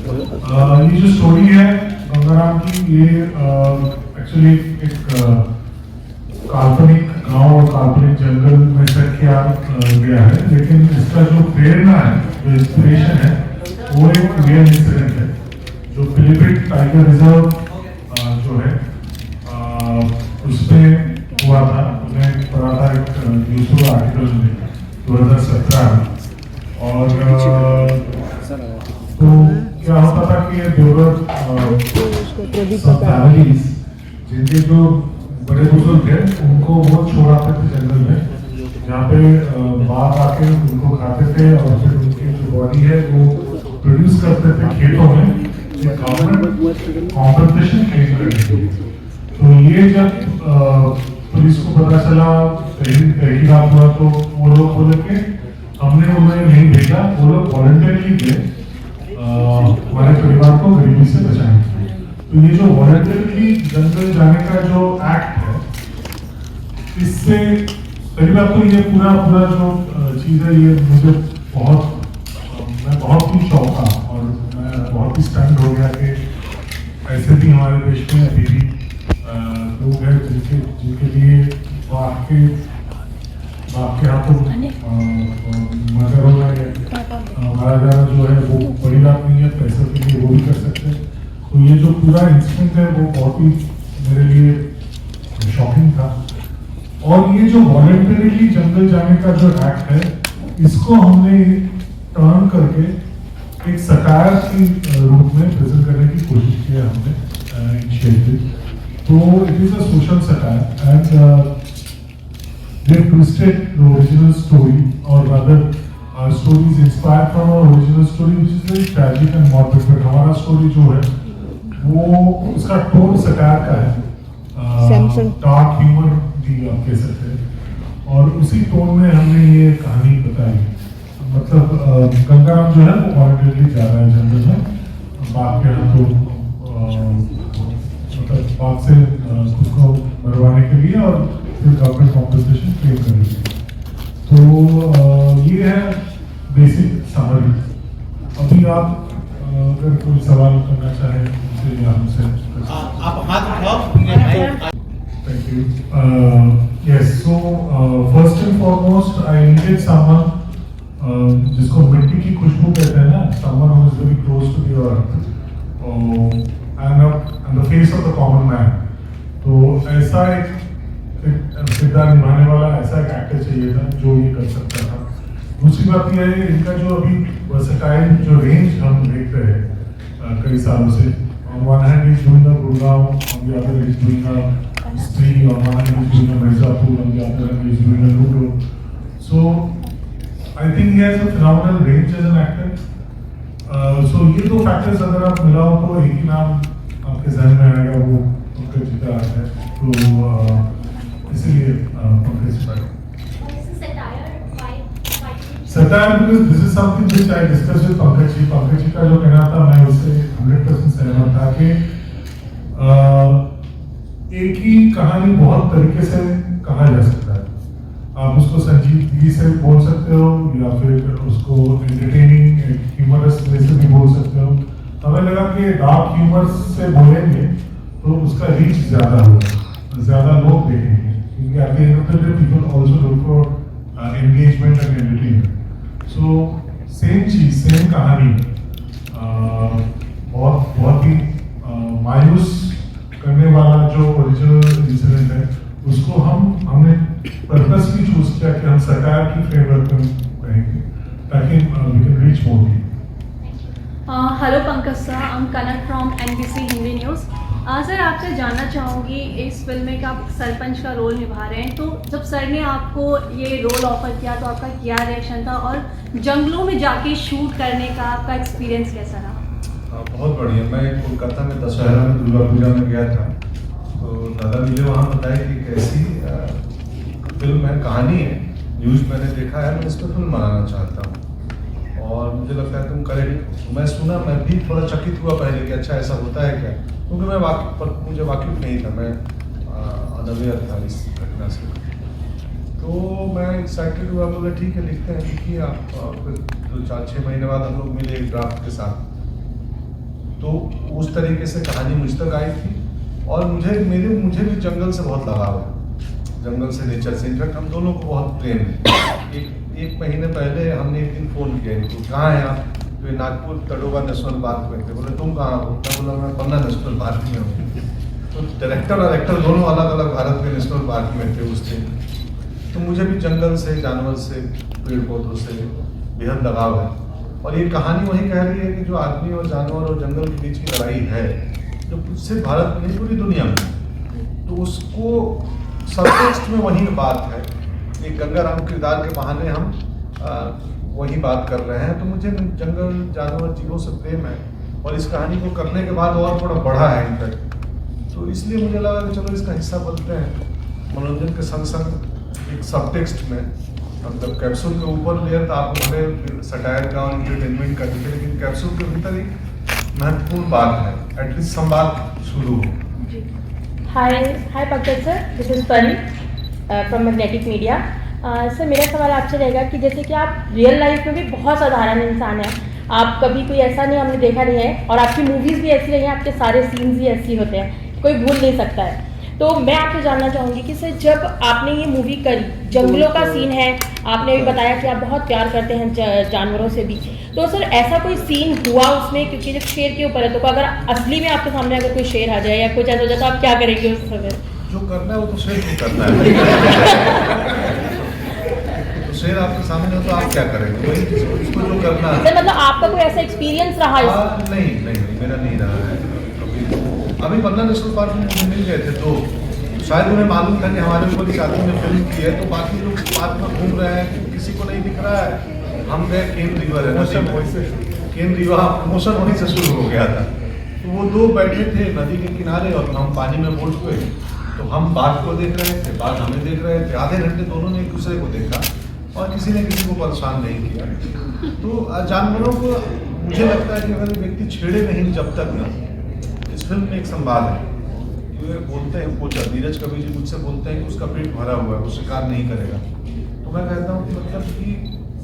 ये जो स्टोरी है गंगाराम की, ये एक्चुअली एक काल्पनिक गांव और काल्पनिक जंगल में सेट किया गया है, लेकिन इसका जो प्रेरणा है, जो इंस्पिरेशन है, वो एक रियल इंसिडेंट है जो पिलीभिट टाइगर रिजर्व जो है उसमें हुआ था। मैंने पढ़ा था एक न्यूज़पेपर आर्टिकल में 2017 में। और तो क्या होता था कि ये सब फैमिलीज जिनके जो बड़े बुजुर्ग थे उनको वो छोड़ाते थे जंगल में, जहाँ पे बाघ आके उनको खाते थे और फिर उनकी जो बॉडी है वो प्रोड्यूस करते थे खेतों में गवर्नमेंट कॉम्पनसेशन क्लेम करने के लिए। तो ये जब पुलिस को पता चला, तहकीकात हुआ, तो वो लोग बोले कि हमने उन्हें नहीं भेजा, वो लोग वॉलंटियरली गए हमारे परिवार को गरीबी से बचाने। तो ये जो वॉलंटियरली जंगल जाने का जो एक्ट है, इससे पहली बात तो ये पूरा जो चीज़ है, ये मुझे मैं बहुत ही चौंका और मैं बहुत ही स्टन्ड हो गया कि ऐसे भी हमारे देश में अभी भी लोग हैं जिनके लिए बाप के हाथों मर्डर हो रहा है, मारा जाना जो है वो बड़ी बात नहीं है, पैसों के लिए वो भी कर सकते हैं। तो ये जो पूरा इंसिडेंट है वो बहुत ही मेरे लिए शॉकिंग था। और ये जो वॉलंटरीली जंगल जाने का जो एक्ट है, इसको हमने टर्न करके एक सटायर की रूप में प्रेजेंट करने की कोशिश की है हमने इनिशिएटिव। तो it is a social satire and they twisted the original story, or rather our story is inspired from our original story which is very tragic and morbid, but हमारा story जो है वो उसका टोन सटायर का है, dark humour भी आप कह सकते हैं, और उसी टोन में हमने ये कहानी बताई। मतलब गंगाराम जो है वो वॉलंटियरली जा रहा है जंगल में बाघ के हाथों, मतलब बाघ से खुद को मरवाने के लिए और फिर गवर्नमेंट कॉम्पनसेशन क्लेम करेंगे। तो ये है बेसिक समरी। अभी आप अगर कोई सवाल करना चाहें मुझसे या हमसे, आप हाथ उठाओ। Thank you. Yes, so first and foremost I needed someone जिसको मिट्टी की खुशबू कहते हैं ना, someone who is very close to the earth and the face of the common man. तो ऐसा एक किरदार निभाने वाला ऐसा एक एक्टर चाहिए था जो ये कर सकता था। दूसरी बात यह है, इनका जो अभी वर्सेटाइल जो रेंज हम देख रहे हैं कई सालों से, on one hand he's doing a Gurgaon, on the other he's doing a Stree, on one hand he's doing a Mirzapur, on the other hand he's doing a Ludo. So I think he has a phenomenal range as an actor. So ये दो factors अगर आप मिलाओ तो एक ही नाम आपके जहन में आएगा, वो पंकज जी का है। तो इसीलिए पंकज भाई। Satire because this is something which I discussed with Pankaj ji. Pankaj ji का जो कहना था मैं उससे 100% सहमत था कि एक ही कहानी बहुत तरीके से कहा जा सकता है। आप उसको संजीदगी से बोल सकते हो या फिर उसको एंटरटेनिंग ह्यूमरस वे से भी बोल सकते हो। हमें लगा कि डार्क ह्यूमर से बोलेंगे तो उसका रीच ज्यादा होगा, ज्यादा लोग देखेंगे, क्योंकि at the end of the day people also look for engagement and entertainment. So same चीज, सेम कहानी बहुत ही मायूस करने वाला जो ओरिजिनल इंसिडेंट है, उसको हमने पर्पसली चूज किया कि हम सरकार की फ्रेमवर्क में कहेंगे ताकि we can reach more people. Hello Pankaj sir, I am Kanak from NBC Hindi news. Sir आपसे जानना चाहूँगी, इस फिल्म में आप सरपंच का रोल निभा रहे हैं, तो जब सर ने आपको ये रोल ऑफर किया तो आपका क्या रिएक्शन था, और जंगलों में जाके शूट करने का आपका एक्सपीरियंस कैसा रहा? बहुत बढ़िया। मैं कोलकाता में दशहरा में दुर्गा पूजा में गया था, तो दादा मुझे वहाँ बताया कि कैसी फिल्म है, कहानी है, न्यूज़ मैंने देखा है, मैं इस पर फिल्म बनाना चाहता हूँ और मुझे लगता है तुम करेक्ट। मैं सुना, मैं भी थोड़ा चकित हुआ पहले कि अच्छा ऐसा होता है क्या, क्योंकि मुझे वाकिफ नहीं था, मैं अनअवेयर था इस घटना से। तो मैं एक्साइटेड हुआ, बोला ठीक है लिखते हैं, लिखिए आप। फिर 4-6 महीने बाद हम लोग मिले एक ड्राफ्ट के साथ, तो उस तरीके से कहानी मुझ तक आई थी। और मुझे भी जंगल से बहुत लगाव है, जंगल से, नेचर से। इनफैक्ट हम दोनों को बहुत प्रेम है। एक महीने पहले हमने एक दिन फ़ोन किया इनको, कहाँ हैं आप? तो ये नागपुर तड़ोबा नेशनल पार्क में थे। बोले तुम कहाँ हो? मैं बोला मैं पन्ना नेशनल पार्क में हूँ। तो डायरेक्टर और एक्टर दोनों अलग अलग भारत के नेशनल पार्क में थे उस दिन। तो मुझे भी जंगल से, जानवर से, पेड़ पौधों से बेहद लगाव है। और ये कहानी वही कह रही है कि जो आदमी और जानवर और जंगल के बीच की लड़ाई है, जो सिर्फ भारत में नहीं पूरी दुनिया में, तो उसको सबटेक्स्ट में वही बात है। एक गंगाराम किरदार के बहाने हम वही बात कर रहे हैं। तो मुझे जंगल, जानवर, जीवों से प्रेम है और इस कहानी को करने के बाद और थोड़ा बढ़ा है इनफैक्ट। तो इसलिए मुझे लगा कि चलो इसका हिस्सा बनते हैं। मनोरंजन के संग संग एक सबटेक्स्ट में, मतलब कैप्सूल के ऊपर लेयर तो आपको भले सटायर का और एंटरटेनमेंट का दिखे, लेकिन कैप्सूल के भीतर एक महत्वपूर्ण बात है, एटलीस्ट संवाद शुरू हो। हाय पंकज सर, दिस इज परी फ्रॉम मैग्नेटिक मीडिया। सर मेरा सवाल आपसे रहेगा कि जैसे कि आप रियल लाइफ में भी बहुत साधारण इंसान हैं, आप कभी कोई ऐसा नहीं हमने देखा नहीं है, और आपकी मूवीज़ भी ऐसी रही हैं, आपके सारे सीन्स भी ऐसे होते हैं, कोई भूल नहीं सकता है। तो मैं आपसे जानना चाहूँगी कि सर जब आपने ये मूवी करी, जंगलों का सीन है, आपने भी बताया कि आप बहुत प्यार करते हैं जानवरों से भी, तो सर ऐसा कोई सीन हुआ उसमें, क्योंकि जब शेर के ऊपर है तो अगर असली में आपके सामने अगर कोई शेर आ जाए या कुछ ऐसा हो जाए तो आप क्या करेंगे उस समय? जो करना है वो तो शेर को करना है। तो शेर आपके सामने हो तो आप क्या करेंगे? वही उसको जो करना है। सर मतलब आपका कोई ऐसा एक्सपीरियंस रहा है? नहीं, मेरा नहीं रहा है अभी पन्ना नेशनल पार्क में मुझे मिल गए थे तो शायद उन्हें मालूम था कि हमारे ऊपर एक आदमी ने फिल्म की है, तो बाकी लोग पार्क में घूम रहे हैं, किसी को नहीं दिख रहा है। हम गए केन रिवर है, केन रिवर प्रमोशन वहीं से शुरू हो गया था। तो वो दो बैठे थे नदी के किनारे और हम पानी में बोट पे, तो हम बाघ को देख रहे थे, बाघ हमें देख रहे थे। आधे घंटे दोनों ने एक दूसरे को देखा और किसी ने किसी को परेशान नहीं किया। तो जानवरों को मुझे लगता है कि अगर व्यक्ति छेड़े नहीं जब तक ना, इस फिल्म में एक संवाद है। ये बोलते हैं कोच नीरज कवि जी मुझसे बोलते हैं कि उसका पेट भरा हुआ है, वो शिकार नहीं करेगा। तो मैं कहता हूँ कि मतलब कि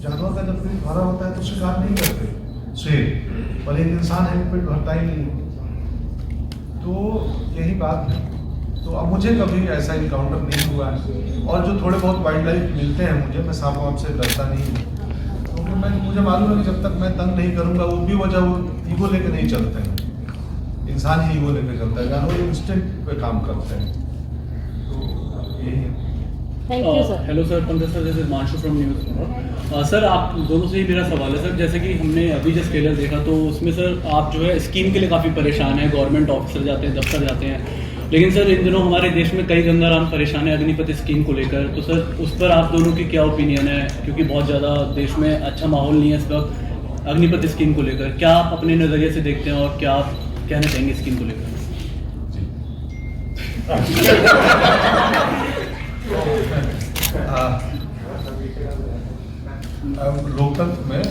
जानवर का जब पेट भरा होता है तो शिकार नहीं करते शेर, पर एक इंसान है पेट भरता ही नहीं। तो यही बात है। तो अब मुझे कभी ऐसा इनकाउंटर नहीं हुआ है, और जो थोड़े बहुत वाइल्ड लाइफ मिलते हैं मुझे, मैं सांप वाप से डरता नहीं हूँ, क्योंकि मुझे मालूम है कि जब तक मैं तंग नहीं करूँगा, वो भी वजह वो ईगो लेके नहीं चलते हैं। इंसान ही ईगो लेके चलता है, जानवर इंस्टिंक्ट पे काम करते हैं। तो यही है। Thank you sir. Hello sir, Pankaj sir, this is Himanshu from news. Sir आप दोनों से ही मेरा सवाल है सर, जैसे कि हमने अभी जस्ट ट्रेलर देखा तो उसमें सर आप जो है स्कीम के लिए काफ़ी परेशान हैं, गवर्नमेंट ऑफिसर जाते हैं, दफ्तर जाते हैं, लेकिन सर इन दिनों हमारे देश में कई गंगाराम परेशान है अग्निपथ स्कीम को लेकर। तो सर उस पर आप दोनों की क्या ओपिनियन है, क्योंकि बहुत ज़्यादा देश में अच्छा माहौल नहीं है इस वक्त अग्निपथ स्कीम को लेकर, क्या आप अपने नज़रिए से देखते हैं और क्या आप कहना चाहेंगे स्कीम को लेकर? लोकतंत्र में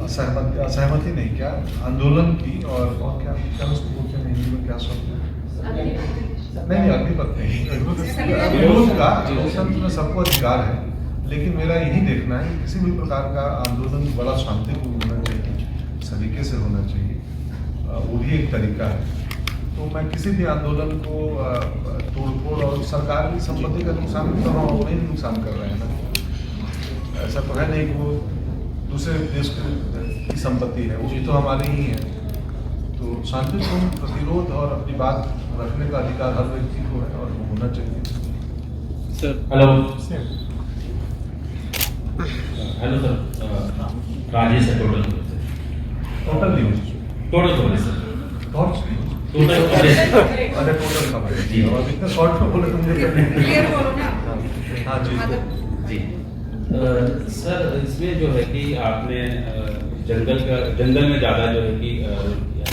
असहमति नहीं, क्या आंदोलन की और क्या क्या उसको बोलते हैं हिंदी में, क्या शब्द है? नहीं, अग्निपथ नहीं, विरोध का लोकतंत्र में सबको अधिकार है, लेकिन मेरा यही देखना है कि किसी भी प्रकार का आंदोलन बड़ा शांतिपूर्ण होना चाहिए, सलीके से होना चाहिए, वो भी एक तरीका है। तो मैं किसी भी आंदोलन को तोड़फोड़ और सरकार की संपत्ति का नुकसान तो हम अपने ही नुकसान कर रहे हैं ना। ऐसा तो है नहीं कि वो दूसरे देश की संपत्ति है, वो भी तो हमारी ही है। तो शांतिपूर्ण प्रतिरोध और अपनी बात रखने का अधिकार हर व्यक्ति को है और वो होना चाहिए। सर हेलो सर, राजेश है टोटल न्यूज सर, टोटल अरे टोटल खबर जी। अब इतना शॉर्ट में बोले तो मुझे क्लियर बोलो ना। हाँ जी जी। सर इसमें जो है कि आपने जंगल में ज़्यादा जो है कि रोल किया,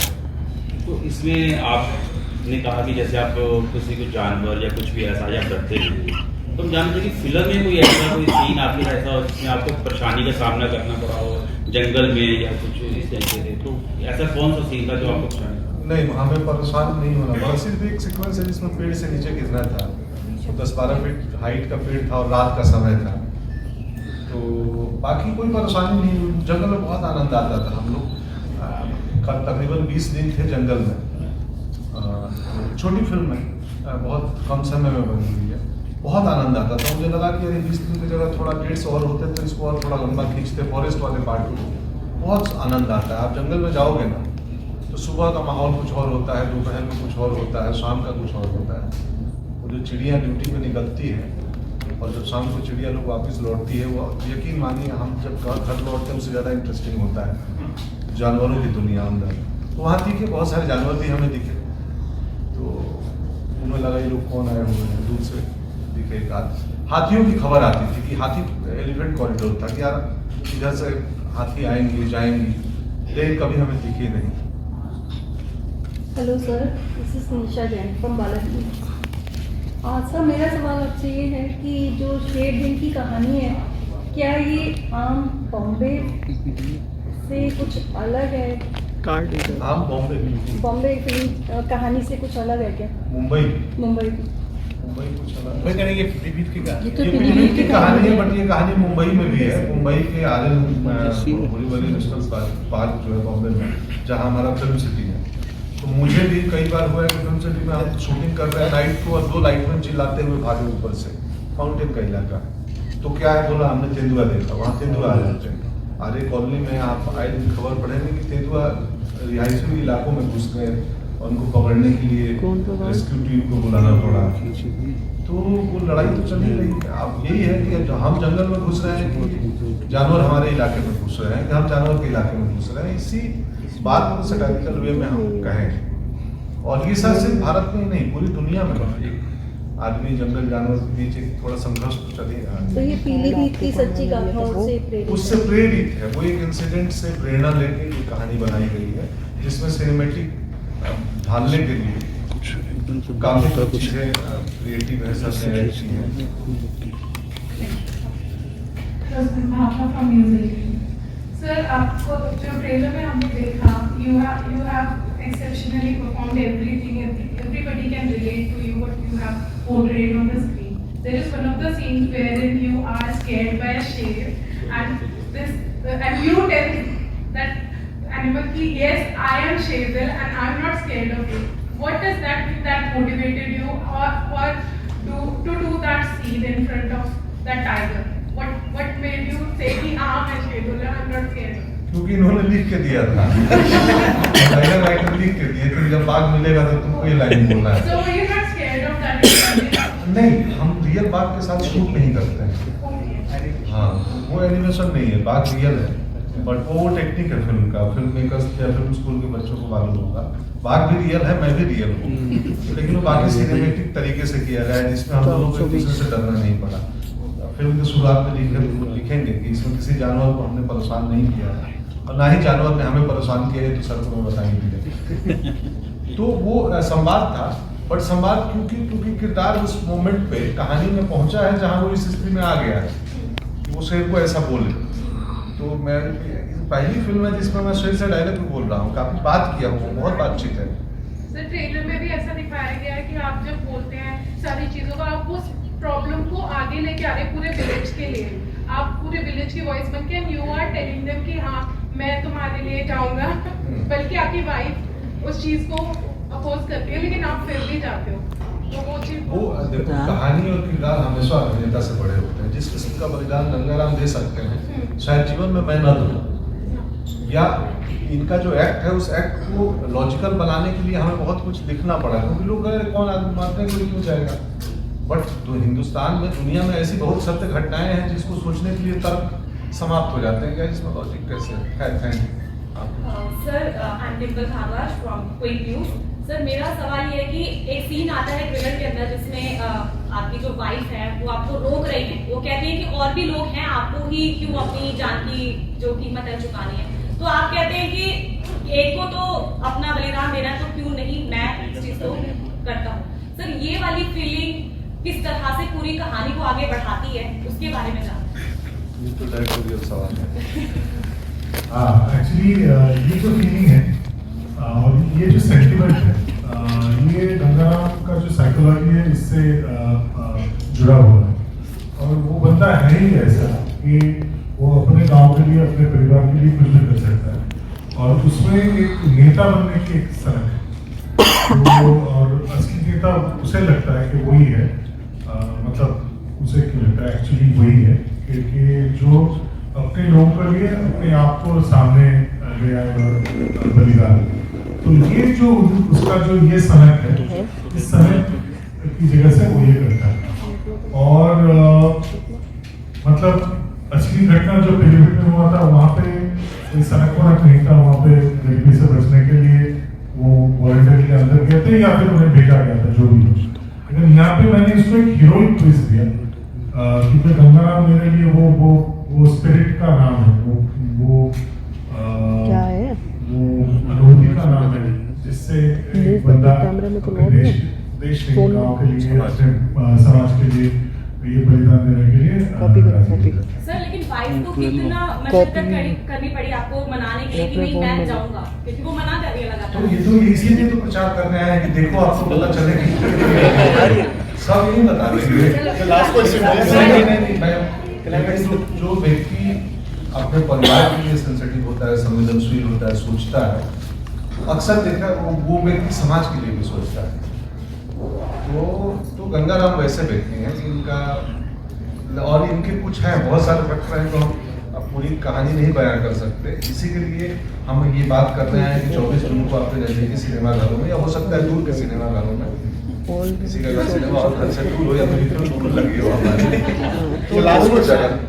तो इसमें आपने कहा कि जैसे आप किसी को जानवर या कुछ भी ऐसा या डरते नहीं, तो हम जानते हैं कि फिल्म में कोई सीन आपके ऐसा हो जिसमें आपको परेशानी का सामना करना पड़ा हो जंगल में या कुछ इस तरीके से, तो ऐसा कौन सा सीन था जो आपको परेशानी? नहीं, हमें परेशान नहीं होना पड़ा। सिर्फ एक सीक्वेंस है जिसमें पेड़ से नीचे गिरना था, तो 10-12 फीट हाइट का पेड़ था और रात का समय था, तो तो बाकी कोई परेशानी नहीं, जंगल में बहुत आनंद आता था। हम लोग तकरीबन 20 दिन थे जंगल में। छोटी फिल्म है, बहुत कम समय में बनी हुई है, बहुत आनंद आता था। मुझे लगा कि अरे 20 दिन की जगह थोड़ा डेट्स और होते तो इसको और थोड़ा लंबा खींचते, फॉरेस्ट वाले पार्ट को। बहुत आनंद आता है। आप जंगल में जाओगे ना तो सुबह का माहौल कुछ और होता है, दोपहर में कुछ और होता है, शाम का कुछ और होता है। वो जो चिड़िया ड्यूटी पे निकलती है और जब शाम को चिड़िया लोग वापस लौटती है, वो यकीन मानिए हम जब घर लौटते हैं उससे ज़्यादा इंटरेस्टिंग होता है जानवरों की दुनिया अंदर। तो वहाँ दिखे, बहुत सारे जानवर भी हमें दिखे, तो उन्हें लगा ये लोग कौन आए हुए हैं। दूर से दिखे एक हाथियों की खबर आती थी कि हाथी एलिफेंट कॉरिडोर था कि यार इधर से हाथी आएंगी जाएंगी, लेकिन कभी हमें दिखे नहीं। Hello sir, this is Nisha Jain from Balaji. Sir मेरा सवाल आपसे ये है कि जो शेर दिन की कहानी है, क्या ये आम बॉम्बे से कुछ अलग है? आम बॉम्बे फिल्म कहानी से कुछ अलग है क्या? मुंबई की कुछ अलग मैं करेंगे पीलीभीत की कहानी। तो ये पीलीभीत की कहानी है, बट ये कहानी मुंबई में भी है। मुंबई के बोरीवली नेशनल पार्क जो है बॉम्बे में, जहाँ हमारा फिल्म सिटी है। तो मुझे भी कई बार हुआ है कि फिल्म सिटी में हम शूटिंग कर रहे हैं नाइट को, और 2 लाइटमैन चिल्लाते हुए भागे ऊपर से। माउंटेन का इलाका, तो क्या है बोला हमने तेंदुआ देखा, वहाँ तेंदुआ आ जाते हैं। आर्य कॉलोनी में आप आए दिन खबर पढ़ेंगे कि तेंदुआ रिहायशी इलाकों में घुस गए और उनको पकड़ने के लिए रेस्क्यू टीम को बुलाना पड़ा। तो वो लड़ाई तो चल ही रही है। अब यही है कि हम जंगल में घुस रहे हैं कि जानवर हमारे इलाके में घुस रहे हैं, कि हम जानवर के इलाके में घुस रहे हैं। इसी बात को सटारिकल वे में हम कहें। और ये सब सिर्फ भारत में ही नहीं, पूरी दुनिया में एक आदमी जंगल जानवर के बीच एक थोड़ा संघर्ष तो चल ही रहा है। तो ये पीलीभीत की सच्ची गाथाओं से प्रेरित उससे प्रेरित है। वो एक इंसिडेंट से प्रेरणा लेके ये कहानी बनाई गई है, जिसमें सिनेमेटिक ढालने के लिए काफी चीजें क्रिएटिव है, सबने ऐड की है। सर, आपको जो ट्रेलर में हमने देखा, you have exceptionally performed everything. Everybody can relate to you what you have portrayed on the screen. There is one of the scenes wherein you are scared by a sheep, and you tell that animal ki yes, I am Sherdil and I am not scared of you. What does that motivated you or to do that scene in front of that tiger? What made you say कि हाँ मैं Sherdil I am not scared? क्योंकि इन्होंने लिख के दिया था। पहले राइटर लिख के दिए थे जब बाघ मिलेगा तो तुमको ये लाइन बोलना है। So were you not scared of that? नहीं, हम रियल बाघ के साथ शूट नहीं करते हैं। हाँ, वो एनिमेशन नहीं है, बाघ रियल है, बट वो टेक्निक है फिल्म का। फिल्म मेकर्स या फिल्म स्कूल के बच्चों को मालूम होगा। बाघ भी रियल है, मैं भी रियल हूँ, लेकिन वो बाकी सिनेमेटिक तरीके से किया गया है, जिसमें हम लोगों को एक दूसरे से डरना नहीं पड़ा। फिल्म की शुरुआत में लिखेंगे कि इसमें किसी जानवर को हमने परेशान नहीं किया है, और ना ही जानवर ने हमें परेशान किया है, तो सर को मैं बताएंगे। तो वो संवाद था, बट संवाद क्योंकि किरदार उस मोमेंट पे कहानी में पहुंचा है जहां वो इस स्थिति में आ गया है कि वो शेर को ऐसा बोले। तो मैं पहली फिल्म है जिसमें मैं शेर से डायरेक्ट बोल रहा हूँ, काफी बात किया हूँ, बहुत बातचीत है। सर, ट्रेलर में भी ऐसा दिखाया गया है कि आप जब बोलते हैं सारी चीजों का, आप उस प्रॉब्लम को आगे लेके आ रहे पूरे विलेज के लिए, आप पूरे विलेज की वॉइस बन के यू आर टेलिंग देम कि हाँ मैं तुम्हारे लिए जाऊंगा, बल्कि आपकी वाइफ उस चीज को अपोज करती है, लेकिन आप फिर भी जाते हो। तो वो चीज वो देखो, कहानी और किरदार हमेशा अभिनेता से बड़े होते हैं। जिस किस्म का बलिदान गंगाराम दे सकते हैं, शायद जीवन में मैं न दूं, या इनका जो एक्ट है उस एक्ट को लॉजिकल बनाने के लिए हमें बहुत कुछ लिखना पड़ा, क्योंकि लोग कौन आदमी मारते हैं, कोई क्यों जाएगा। बट तो हिंदुस्तान में, दुनिया में ऐसी बहुत सत्य घटनाएं हैं जिसको सोचने के लिए तर्क समाप्त हो जाते हैं। क्या इसमें लॉजिक कैसे है? Thank you. Sir, I am Dimple Kharwash from Quick News. Sir, मेरा सवाल ये है कि एक सीन आता है ट्रेलर के अंदर जिसमें आपकी जो वाइफ है वो आपको रोक रही है, वो कहते हैं कि और भी लोग हैं, आपको ही क्यों अपनी जान की जो कीमत है चुकानी है। तो आप कहते हैं कि एक को तो अपना बलिदान देना, तो क्यों नहीं मैं इस चीज को करता हूँ। सर, ये वाली फीलिंग किस तरह से पूरी कहानी को आगे बढ़ाती है, उसके बारे में जानते हैं। ये तो डायरेक्ट सवाल है। एक्चुअली ये जो फीलिंग है और ये जो सेंटिमेंट है, ये गंगाराम का जो साइकोलॉजी है इससे जुड़ा हुआ है, और वो बंदा है ही ऐसा कि वो अपने गांव के लिए, अपने परिवार के लिए कुछ भी कर सकता है, और उसमें एक नेता बनने की एक सनक है। तो और असली नेता उसे लगता है कि वही है, मतलब उसे क्यों लगता है, एक्चुअली वही है कि जो अपने लोगों के लिए अपने आप को सामने ले आए और बलिदान। तो ये जो उसका जो ये सनक है, इस सनक की जगह से वो ये करता है। और मतलब असली घटना जो पिलीभीत में हुआ था, वहाँ पे कोई सनक वनक नहीं था, वहाँ पे गरीबी से बचने के लिए वो वॉलंटियर के अंदर गए थे या फिर उन्हें भेजा गया था, जो भी हो। लेकिन यहाँ पे मैंने इसको एक हीरोइक ट्विस्ट दिया, क्योंकि गंगाराम मेरे लिए वो स्पिरिट का नाम है, वो क्या है, वो अनुभूति का नाम है, जिससे एक बंदा अपने देश के गांव के लिए, अपने समाज के लिए ये बलिदान देने के लिए राजी है। सर लेकिन वाइफ को कितना मशक्कत करनी पड़ी आपको मनाने के लिए कि नहीं मैं जाऊंगा, क्योंकि वो मना कर रही है लगातार। तो ये तो इसीलिए तो प्रचार करने आए हैं कि देखो आपको पता चलेगा, सब यही बता रहे हैं। लास्ट नहीं, जो व्यक्ति अपने परिवार के लिए सेंसिटिव होता है, संवेदनशील होता है, सोचता है, अक्सर देखा वो व्यक्ति समाज के लिए भी सोचता है। तो गंगाराम वैसे व्यक्ति हैं जिनका, और इनके कुछ हैं, बहुत सारे फैक्टर हैं, तो हम अब पूरी कहानी नहीं बयान कर सकते। इसी के लिए हम ये बात कर रहे हैं कि 24 जून को अपने नजदीकी सिनेमाघरों में, या हो सकता है दूर के सिनेमाघरों में, किसी का सिनेमा और घर से दूर हो या फिर दूर लगी हो हमारे, तो लास्ट को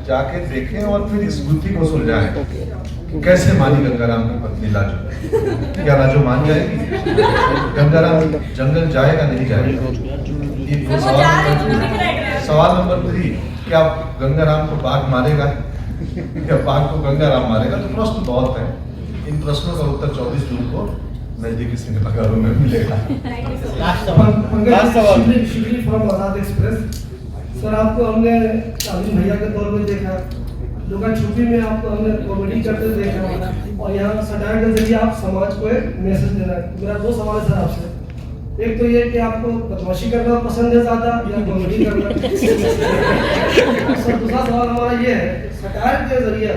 जाके देखें और फिर इस गुत्थी को सुलझाएं। कैसे मानी गंगाराम की पत्नी लाजो? क्या लाजो मान जाएगी? गंगाराम जंगल जाएगा नहीं जाएगा? ये सवाल नंबर 3, क्या गंगाराम को बाघ मारेगा? क्या बाघ को गंगाराम मारेगा? तो प्रश्न बहुत है। इन प्रश्नों का उत्तर 24 जून को नजदीकी सिनेमाघरों में मिलेगा। शिवली फ्रॉम आजाद एक्सप्रेस। सर आपको हमने काबिल भैया के तौर पे देखा, दुर्गा छुट्टी में आपको हमने कॉमेडी करते देखा, और यहाँ सटायर के जरिए आप समाज को एक मैसेज देना है। मेरा 2 सवाल है सर आपसे। एक तो ये कि आपको बदमाशी करना पसंद है ज़्यादा या कॉमेडी करना? सर दूसरा सवाल हमारा ये है, सटायर के जरिए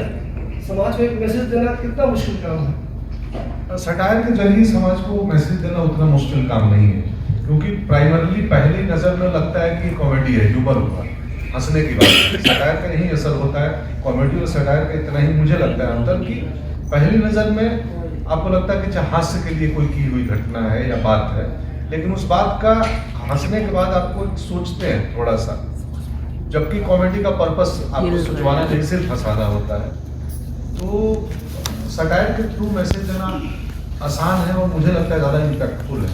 समाज को एक मैसेज देना कितना मुश्किल काम है? सटायर के जरिए समाज को मैसेज देना उतना मुश्किल काम नहीं है, क्योंकि प्राइमरली पहली नजर में लगता है कि कॉमेडी है, ह्यूमर होगा, हंसने की बात है। सटायर का यही असर होता है, कॉमेडी और सटायर का इतना ही मुझे लगता है अंतर, कि पहली नजर में आपको लगता है कि हास्य के लिए कोई की हुई घटना है या बात है, लेकिन उस बात का हंसने के बाद आपको सोचते हैं थोड़ा सा, जबकि कॉमेडी का पर्पस आपको सोचवाना नहीं, सिर्फ हंसाना होता है। तो सटायर के थ्रू मैसेज देना आसान है और मुझे लगता है ज़्यादा इम्पैक्टफुल है,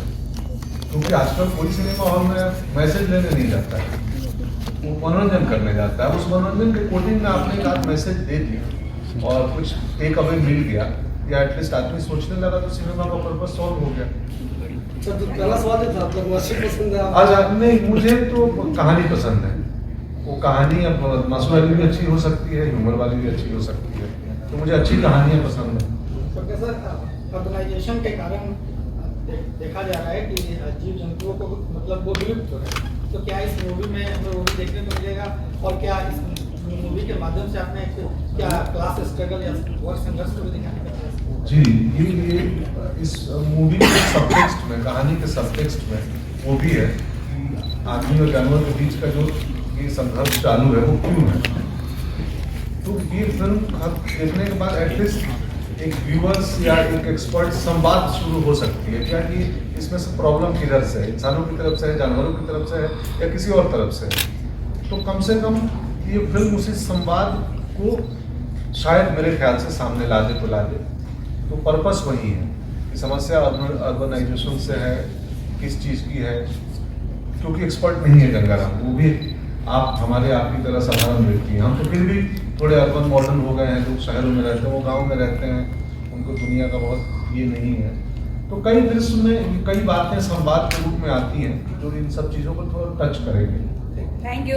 क्योंकि आजकल कोई सिनेमा हॉल में मैसेज लेने नहीं जाता है, वो मनोरंजन करने जाता है। उस मनोरंजन के कोटिंग में आपने एक आध मैसेज दे दिया और कुछ टेक अवे मिल गया, या एटलीस्ट आदमी सोचने लगा, तो सिनेमा का पर्पस सॉल्व हो गया। सर तो पहला सवाल था बदमाशी पसंद है? आज नहीं, मुझे तो कहानी पसंद है। वो कहानी अब बदमाशी वाली भी अच्छी हो सकती है, ह्यूमर वाली भी अच्छी हो सकती है, तो मुझे अच्छी कहानियाँ पसंद है। सर अर्बनाइजेशन के कारण देखा जा रहा है कि जीव जंतुओं को मतलब वो विलुप्त हो रहे हैं, तो क्या इस मूवी में हमें वो भी देखने को मिलेगा? और क्या इस मूवी के माध्यम से आपने क्या क्लास स्ट्रगल या वर्ग संघर्ष को भी दिखाने का प्रयास किया? जी, ये इस मूवी के सबटेक्स्ट में, कहानी के सबटेक्स्ट में वो भी है कि आदमी और जानवर के बीच का जो ये संघर्ष चालू है वो क्यों है। तो ये फिल्म देखने के बाद एटलीस्ट एक व्यूअर्स या एक एक्सपर्ट संवाद शुरू हो सकती है, क्या कि इसमें से प्रॉब्लम किधर से है, इंसानों की तरफ से है, जानवरों की तरफ से है, या किसी और तरफ से है। तो कम से कम ये फिल्म उसी संवाद को शायद मेरे ख्याल से सामने ला दे तो ला दे। तो पर्पस वही है कि समस्या अर्बनाइजेशन से है, किस चीज़ की है, क्योंकि एक्सपर्ट नहीं है गंगाराम, वो भी हमारे आपकी तरह साधारण व्यक्ति हैं। हम तो फिर भी थोड़े अर्बन मॉडर्न हो गए हैं, लोग शहरों में रहते हैं, वो गांव में रहते हैं, उनको दुनिया का बहुत ये नहीं है। तो कई दृश्य में कई बातें संवाद के रूप में आती हैं जो इन सब चीज़ों को थोड़ा टच करेंगे। Thank you.